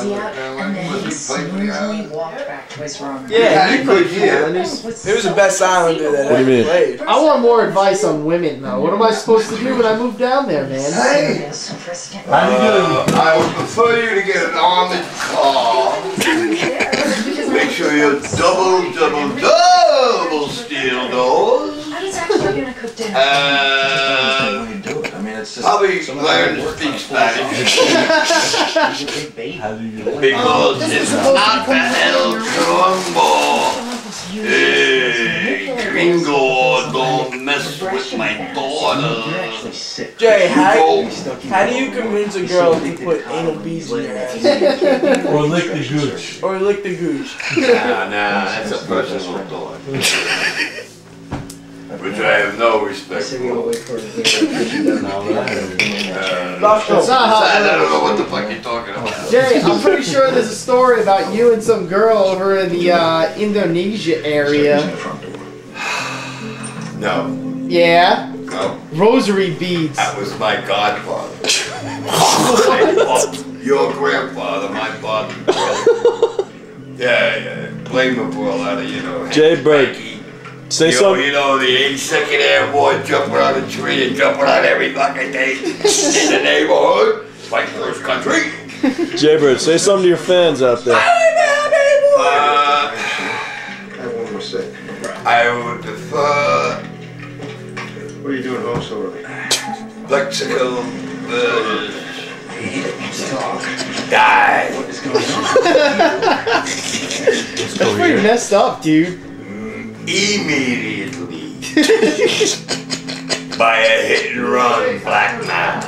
easy out, and then he smoothly walked back to his room. Yeah, he could hear. It was the best Islander that ever played. I want more advice on women, though. What am I supposed to do when I move down there, man? Hey! I would prefer you to get an armored car. Make sure you double steel doors. I was actually gonna cook dinner. Probably learn to speak Spanish. Because it's not El Trombo. Hey, gringo, don't mess with my daughter. Jay, how do you convince a girl to put anal beads in your ass? Or lick the gooch. Or lick the gooch. Nah, that's a personal thought. Which I have no respect for. That's not how I don't know what the fuck you're talking about. Jay, I'm pretty sure there's a story about you and some girl over in the Indonesia area. No. Yeah? No. Rosary beads. That was my godfather. Your grandfather, my father. Yeah. Blame the world out of, Jay Bird. Say something. You know, the 82nd Airborne jumping on a tree and jumping on every fucking thing in the neighborhood. Fight for his country. Jay Bird, say something to your fans out there. I would prefer. What are you doing home so early? Plaxico Burress. Die. That's pretty messed up, dude. Immediately. By a hit and run black man.